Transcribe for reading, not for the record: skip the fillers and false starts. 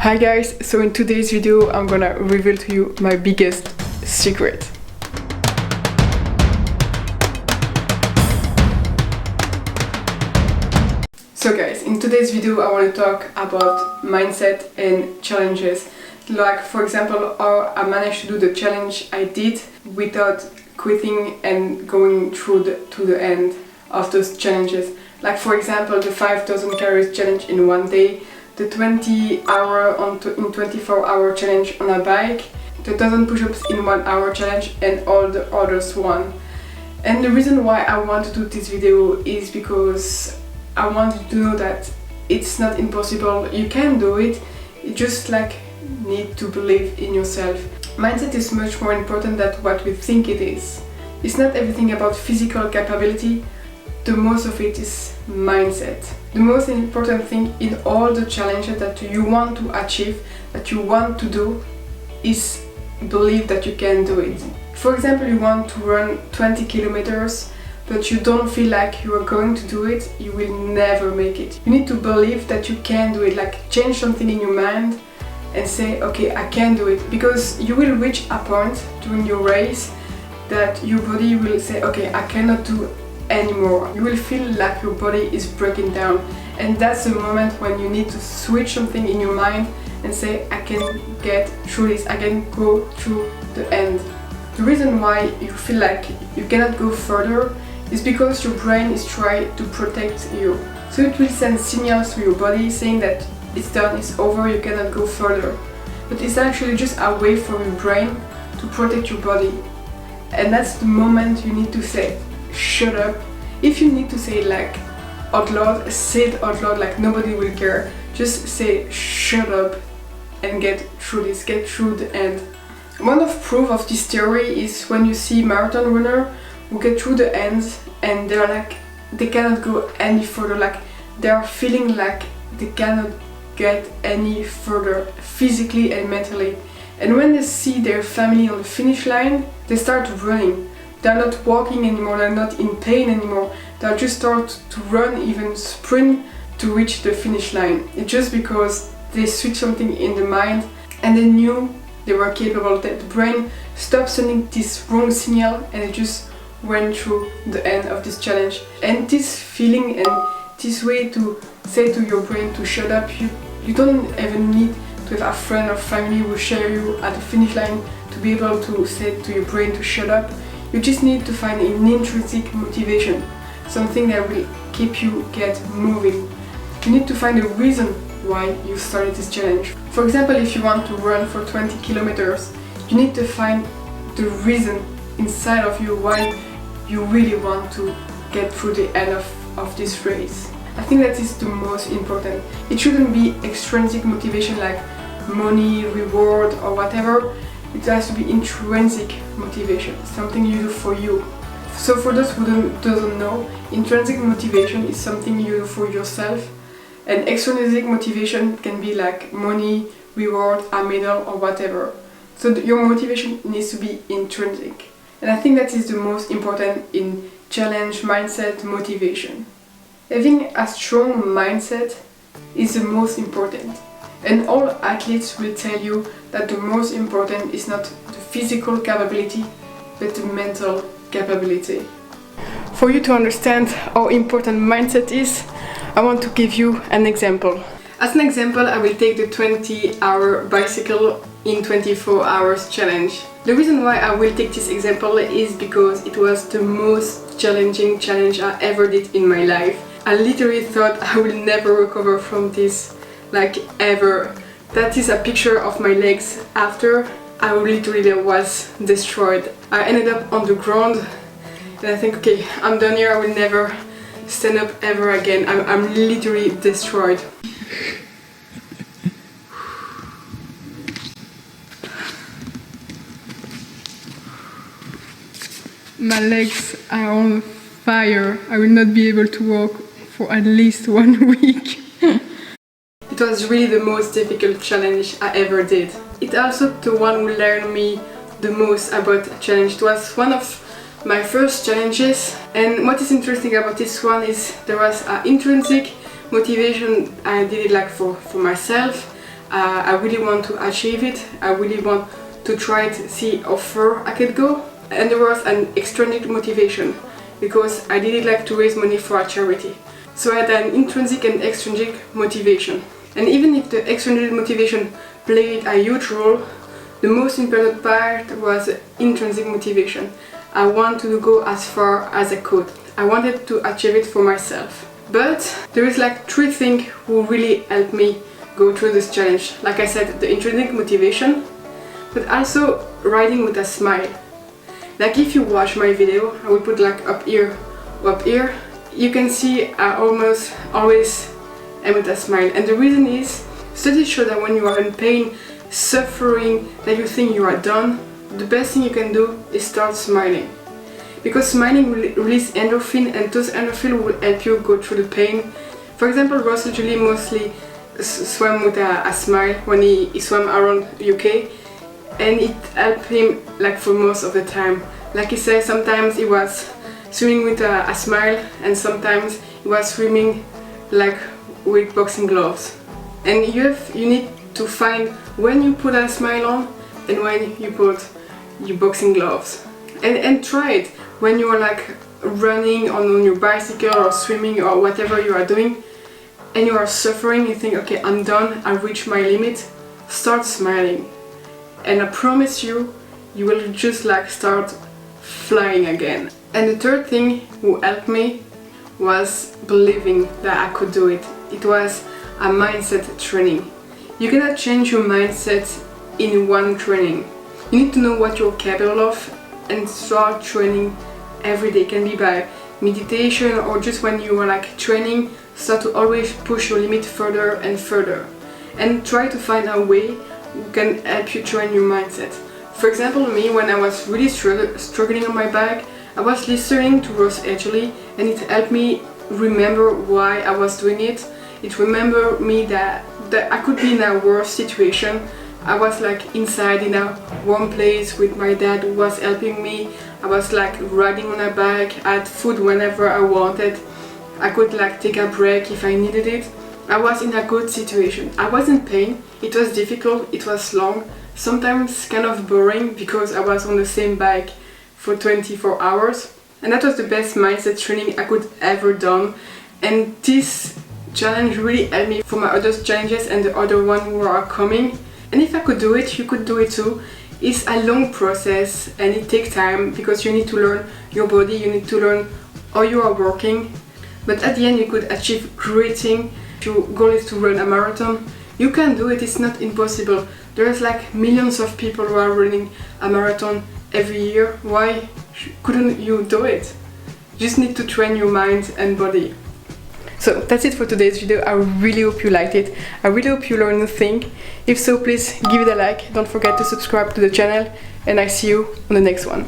Hi guys, so in today's video I'm gonna reveal to you my biggest secret. So guys, in today's video I want to talk about mindset and challenges. Like for example, how I managed to do the challenge I did without quitting and going through to the end of those challenges. Like for example, the 5,000 calories challenge in one day, the 20-hour in 24-hour challenge on a bike, the 1,000 push-ups in 1 hour challenge, and all the others one. And the reason why I want to do this video is because I want you to know that it's not impossible. You can do it. You just need to believe in yourself. Mindset is much more important than what we think it is. It's not everything about physical capability. The most of it is mindset. The most important thing in all the challenges that you want to achieve, that you want to do, is believe that you can do it. For example, you want to run 20 kilometers, but you don't feel like you are going to do it, you will never make it. You need to believe that you can do it, change something in your mind and say, okay, I can do it. Because you will reach a point during your race that your body will say, okay, I cannot do anymore. You will feel like your body is breaking down, and that's the moment when you need to switch something in your mind and say, I can get through this, I can go through the end. The reason why you feel like you cannot go further is because your brain is trying to protect you. So it will send signals to your body saying that it's done, it's over, you cannot go further. But it's actually just a way for your brain to protect your body. And that's the moment you need to say, shut up. If you need to say it out loud, say it out loud, nobody will care. Just say shut up and get through this, get through the end. One of proof of this theory is when you see marathon runner who get through the end and they're they cannot go any further, they're feeling like they cannot get any further physically and mentally. And when they see their family on the finish line, they start running. They're not walking anymore, they're not in pain anymore. They'll just start to run, even sprint to reach the finish line. It's just because they switched something in the mind and they knew they were capable, that the brain stopped sending this wrong signal and it just went through the end of this challenge. And this feeling and this way to say to your brain to shut up, you don't even need to have a friend or family who share you at the finish line to be able to say to your brain to shut up. You just need to find an intrinsic motivation, something that will keep you get moving. You need to find a reason why you started this challenge. For example, if you want to run for 20 kilometers, you need to find the reason inside of you why you really want to get through the end of this race. I think that is the most important. It shouldn't be extrinsic motivation like money, reward or whatever. It has to be intrinsic motivation, something you do for you. So for those who doesn't know, intrinsic motivation is something you do for yourself, and extrinsic motivation can be like money, reward, a medal or whatever. So your motivation needs to be intrinsic. And I think that is the most important in challenge, mindset, motivation. Having a strong mindset is the most important. And all athletes will tell you that the most important is not the physical capability, but the mental capability. For you to understand how important mindset is, I want to give you an example. As an example, I will take the 20-hour bicycle in 24 hours challenge. The reason why I will take this example is because it was the most challenging challenge I ever did in my life. I literally thought I will never recover from this. Ever. That is a picture of my legs after. I literally was destroyed. I ended up on the ground and I think, okay, I'm done here, I will never stand up ever again. I'm literally destroyed. My legs are on fire. I will not be able to walk for at least 1 week. It was really the most difficult challenge I ever did. It also the one who learned me the most about challenge. It was one of my first challenges, and what is interesting about this one is there was an intrinsic motivation. I did it for myself. I really want to achieve it. I really want to try it, see how far I could go. And there was an extrinsic motivation because I did it like to raise money for a charity. So I had an intrinsic and extrinsic motivation. And even if the extrinsic motivation played a huge role, the most important part was intrinsic motivation. I wanted to go as far as I could. I wanted to achieve it for myself. But there is like 3 things who really helped me go through this challenge. Like I said, the intrinsic motivation, but also riding with a smile. Like if you watch my video, I will put like up here, you can see I almost always am with a smile. And the reason is, studies show that when you are in pain, suffering, that you think you are done, the best thing you can do is start smiling. Because smiling will release endorphin, and those endorphins will help you go through the pain. For example, Russell Julie mostly swam with a smile when he swam around UK, and it helped him like for most of the time. Like he said, sometimes he was swimming with a smile, and sometimes he was swimming like with boxing gloves. And you need to find when you put a smile on and when you put your boxing gloves. And try it when you are like running on your bicycle or swimming or whatever you are doing, and you are suffering, you think, okay, I'm done, I reached my limit, start smiling. And I promise you, you will just like start flying again. And the third thing who helped me was believing that I could do it. It was a mindset training. You cannot change your mindset in one training. You need to know what you're capable of and start training every day. It can be by meditation or just when you are like training, start to always push your limit further and further. And try to find a way who can help you train your mindset. For example, me, when I was really struggling on my bike, I was listening to Ross Edgley, and it helped me remember why I was doing it. It remembered me that I could be in a worse situation. I was like inside in a warm place with my dad who was helping me. I was like riding on a bike, I had food whenever I wanted. I could like take a break if I needed it. I was in a good situation. I was in pain, it was difficult, it was long, sometimes kind of boring because I was on the same bike for 24 hours. And that was the best mindset training I could ever done. And this challenge really helped me for my other challenges and the other one who are coming. And if I could do it, you could do it too. It's a long process and it takes time because you need to learn your body, you need to learn how you are working. But at the end you could achieve great things. If your goal is to run a marathon, you can do it, it's not impossible. There's like millions of people who are running a marathon every year. Why couldn't you do it? You just need to train your mind and body. So that's it for today's video. I really hope you liked it. I really hope you learned a thing. If so, please give it a like. Don't forget to subscribe to the channel, and I see you on the next one.